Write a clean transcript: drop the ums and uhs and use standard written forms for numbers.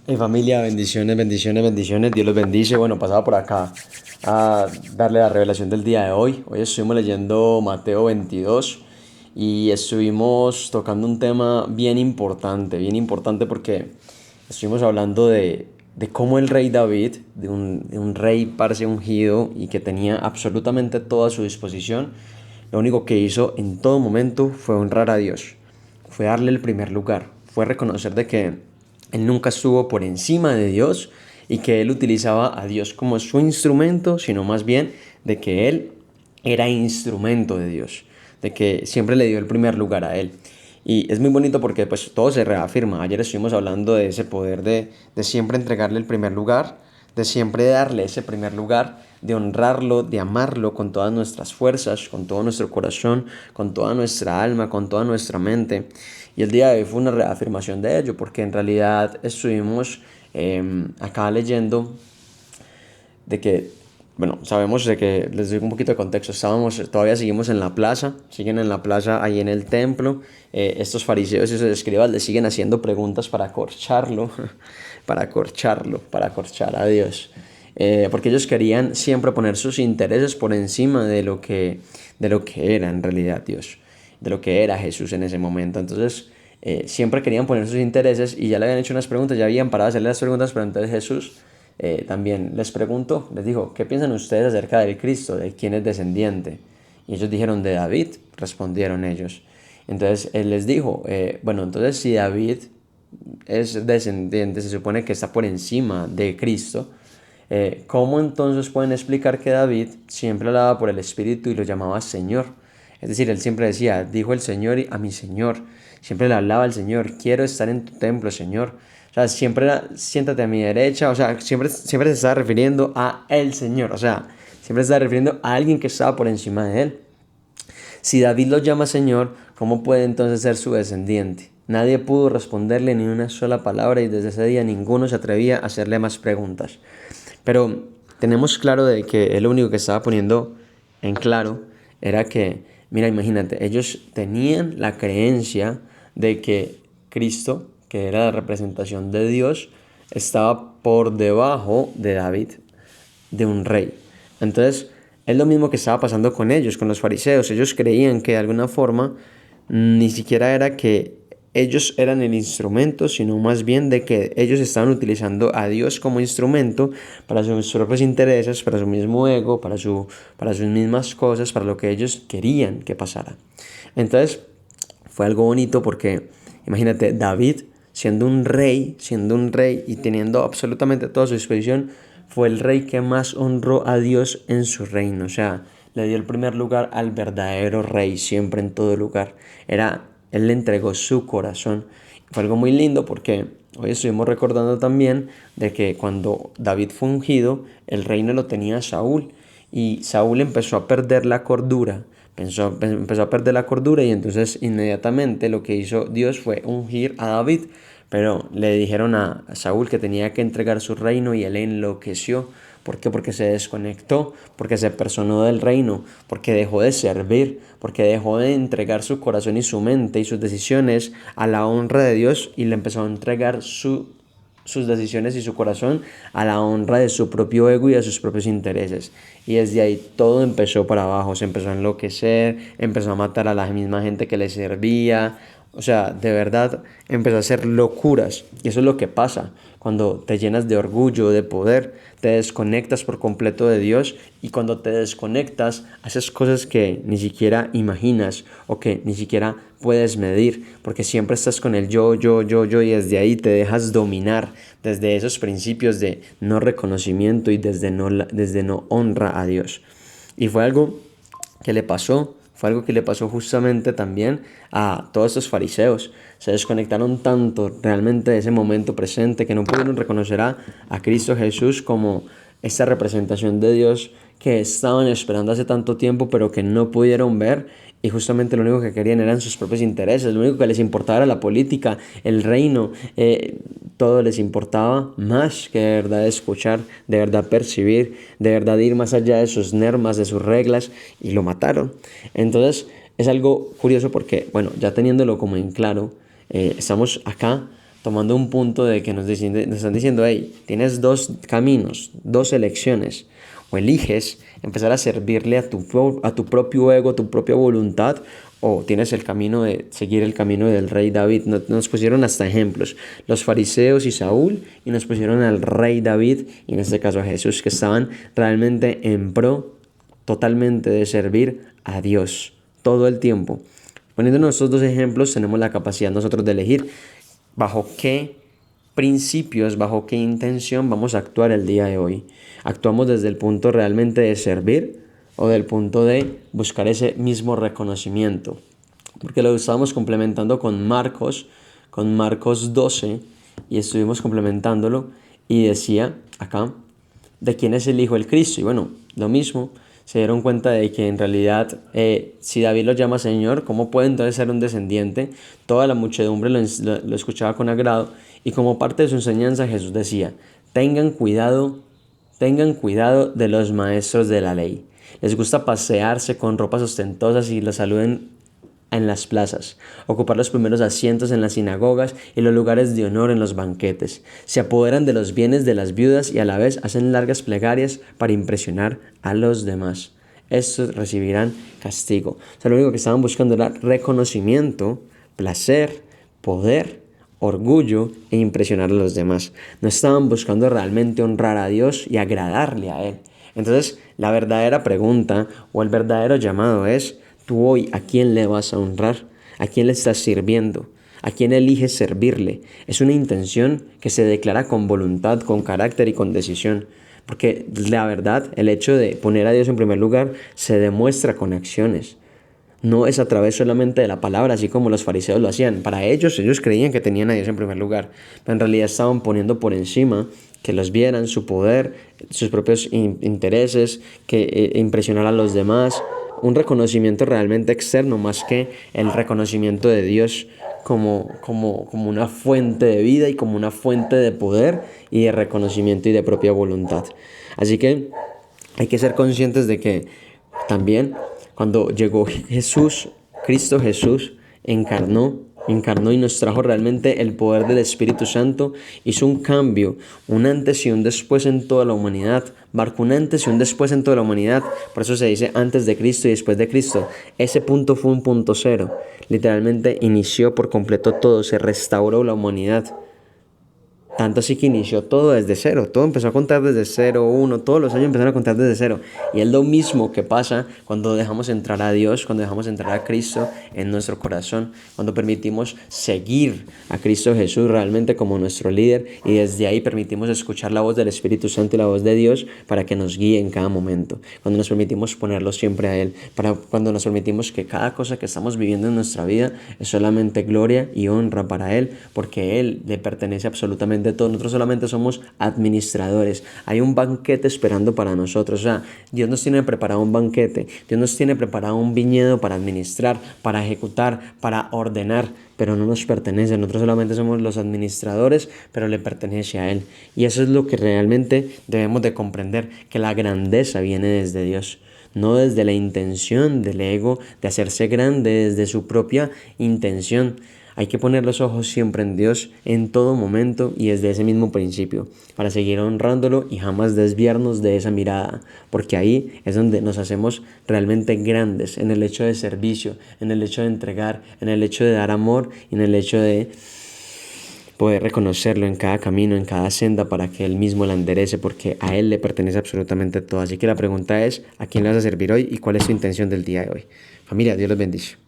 Hey familia, bendiciones, bendiciones, bendiciones, Dios los bendice. Bueno, pasaba por acá a darle la revelación del día de hoy. Hoy estuvimos leyendo Mateo 22 y estuvimos tocando un tema bien importante porque estuvimos hablando de cómo el rey David, de un rey parce ungido y que tenía absolutamente todo a su disposición, lo único que hizo en todo momento fue honrar a Dios, fue darle el primer lugar, fue reconocer de que él nunca estuvo por encima de Dios y que él utilizaba a Dios como su instrumento, sino más bien de que él era instrumento de Dios, de que siempre le dio el primer lugar a él. Y es muy bonito porque pues todo se reafirma. Ayer estuvimos hablando de ese poder de siempre entregarle el primer lugar, de siempre darle ese primer lugar, de honrarlo, de amarlo con todas nuestras fuerzas, con todo nuestro corazón, con toda nuestra alma, con toda nuestra mente. Y el día de hoy fue una reafirmación de ello, porque en realidad estuvimos acá leyendo de que, bueno, sabemos de que, les doy un poquito de contexto, todavía seguimos en la plaza, siguen en la plaza ahí en el templo, estos fariseos y esos escribas le siguen haciendo preguntas para acorcharlo, para acorchar a Dios. Porque ellos querían siempre poner sus intereses por encima de lo que era en realidad Dios, de lo que era Jesús en ese momento. Entonces, siempre querían poner sus intereses y ya le habían hecho unas preguntas, ya habían parado a hacerle las preguntas, pero entonces Jesús también les preguntó, les dijo, ¿qué piensan ustedes acerca del Cristo? ¿De quién es descendiente? Y ellos dijeron, de David, respondieron ellos. Entonces él les dijo, bueno, entonces si David es descendiente, se supone que está por encima de Cristo, ¿cómo entonces pueden explicar que David siempre hablaba por el Espíritu y lo llamaba Señor? Es decir, él siempre decía, dijo el Señor a mi Señor. Siempre le hablaba al Señor, quiero estar en tu templo, Señor. O sea, siempre era, siéntate a mi derecha. O sea, siempre se estaba refiriendo a el Señor. O sea, siempre se estaba refiriendo a alguien que estaba por encima de él. Si David lo llama Señor, ¿cómo puede entonces ser su descendiente? Nadie pudo responderle ni una sola palabra y desde ese día ninguno se atrevía a hacerle más preguntas. Pero tenemos claro de que él lo único que estaba poniendo en claro era que, mira, imagínate, ellos tenían la creencia de que Cristo, que era la representación de Dios, estaba por debajo de David, de un rey. Entonces, es lo mismo que estaba pasando con ellos, con los fariseos. Ellos creían que de alguna forma ni siquiera era que ellos eran el instrumento, sino más bien de que ellos estaban utilizando a Dios como instrumento para sus propios intereses, para su mismo ego, para sus mismas cosas, para lo que ellos querían que pasara. Entonces, fue algo bonito porque, imagínate, David, siendo un rey y teniendo absolutamente toda su disposición, fue el rey que más honró a Dios en su reino. O sea, le dio el primer lugar al verdadero rey, siempre en todo lugar. Él le entregó su corazón. Fue algo muy lindo porque hoy estuvimos recordando también de que cuando David fue ungido, el reino lo tenía Saúl. Y Saúl empezó a perder la cordura. Empezó a perder la cordura y entonces inmediatamente lo que hizo Dios fue ungir a David. Pero le dijeron a Saúl que tenía que entregar su reino y él enloqueció. ¿Por qué? Porque se desconectó, porque se personó del reino, porque dejó de servir, porque dejó de entregar su corazón y su mente y sus decisiones a la honra de Dios y le empezó a entregar sus decisiones y su corazón a la honra de su propio ego y a sus propios intereses. Y desde ahí todo empezó para abajo, se empezó a enloquecer, empezó a matar a la misma gente que le servía. O sea, de verdad empezó a hacer locuras. Y eso es lo que pasa cuando te llenas de orgullo, de poder, te desconectas por completo de Dios y cuando te desconectas haces cosas que ni siquiera imaginas o que ni siquiera puedes medir, porque siempre estás con el yo y desde ahí te dejas dominar, desde esos principios de no reconocimiento y desde no honra a Dios. Y fue algo que le pasó justamente también a todos estos fariseos. Se desconectaron tanto realmente de ese momento presente que no pudieron reconocer a Cristo Jesús como esta representación de Dios que estaban esperando hace tanto tiempo pero que no pudieron ver y justamente lo único que querían eran sus propios intereses, lo único que les importaba era la política, el reino, todo les importaba más que de verdad escuchar, de verdad percibir, de verdad ir más allá de sus normas, de sus reglas y lo mataron. Entonces es algo curioso porque, bueno, ya teniéndolo como en claro, estamos acá tomando un punto de que nos están diciendo, hey, tienes dos caminos, dos elecciones. O eliges empezar a servirle a tu propio ego, a tu propia voluntad, o tienes el camino de seguir el camino del rey David. Nos pusieron hasta ejemplos, los fariseos y Saúl, y nos pusieron al rey David, y en este caso a Jesús, que estaban realmente en pro totalmente de servir a Dios todo el tiempo. Poniéndonos estos dos ejemplos, tenemos la capacidad nosotros de elegir bajo qué principios, bajo qué intención vamos a actuar el día de hoy. ¿Actuamos desde el punto realmente de servir o del punto de buscar ese mismo reconocimiento? Porque lo estábamos complementando con Marcos 12, y estuvimos complementándolo y decía acá, ¿de quién es el Hijo el Cristo? Y bueno, lo mismo, se dieron cuenta de que en realidad si David lo llama Señor, ¿cómo puede entonces ser un descendiente? Toda la muchedumbre lo escuchaba con agrado, y como parte de su enseñanza Jesús decía, tengan cuidado de los maestros de la ley. Les gusta pasearse con ropas ostentosas y los saluden en las plazas, ocupar los primeros asientos en las sinagogas y los lugares de honor en los banquetes. Se apoderan de los bienes de las viudas y a la vez hacen largas plegarias para impresionar a los demás. Estos recibirán castigo. O sea, lo único que estaban buscando era reconocimiento, placer, poder, orgullo e impresionar a los demás. No estaban buscando realmente honrar a Dios y agradarle a Él. Entonces, la verdadera pregunta o el verdadero llamado es: tú hoy, ¿a quién le vas a honrar? ¿A quién le estás sirviendo? ¿A quién eliges servirle? Es una intención que se declara con voluntad, con carácter y con decisión. Porque la verdad, el hecho de poner a Dios en primer lugar se demuestra con acciones. No es a través solamente de la palabra, así como los fariseos lo hacían. Para ellos creían que tenían a Dios en primer lugar, pero en realidad estaban poniendo por encima que los vieran, su poder, sus propios intereses, que impresionar a los demás. Un reconocimiento realmente externo más que el reconocimiento de Dios como una fuente de vida y como una fuente de poder y de reconocimiento y de propia voluntad. Así que hay que ser conscientes de que también cuando llegó Cristo Jesús encarnó y nos trajo realmente el poder del Espíritu Santo, hizo un cambio, un antes y un después en toda la humanidad, marcó un antes y un después en toda la humanidad. Por eso se dice antes de Cristo y después de Cristo. Ese punto fue un punto cero, literalmente inició por completo todo, se restauró la humanidad. Tanto así que inició todo desde cero, todo empezó a contar desde 0, 1, todos los años empezaron a contar desde cero. Y es lo mismo que pasa cuando dejamos entrar a Dios, cuando dejamos entrar a Cristo en nuestro corazón, cuando permitimos seguir a Cristo Jesús realmente como nuestro líder, y desde ahí permitimos escuchar la voz del Espíritu Santo y la voz de Dios para que nos guíe en cada momento. Cuando nos permitimos ponerlo siempre a Él, cuando nos permitimos que cada cosa que estamos viviendo en nuestra vida es solamente gloria y honra para Él, porque Él le pertenece absolutamente todo. Nosotros solamente somos administradores. Hay un banquete esperando para nosotros. O sea, Dios nos tiene preparado un banquete. Dios nos tiene preparado un viñedo para administrar, para ejecutar, para ordenar, pero no nos pertenece. Nosotros solamente somos los administradores, pero le pertenece a Él. Y eso es lo que realmente debemos de comprender, que la grandeza viene desde Dios. No desde la intención del ego de hacerse grande, desde su propia intención. Hay que poner los ojos siempre en Dios en todo momento y desde ese mismo principio, para seguir honrándolo y jamás desviarnos de esa mirada, porque ahí es donde nos hacemos realmente grandes, en el hecho de servicio, en el hecho de entregar, en el hecho de dar amor y en el hecho de poder reconocerlo en cada camino, en cada senda, para que Él mismo la enderece, porque a Él le pertenece absolutamente todo. Así que la pregunta es: ¿a quién le vas a servir hoy y cuál es tu intención del día de hoy? Familia, Dios los bendice.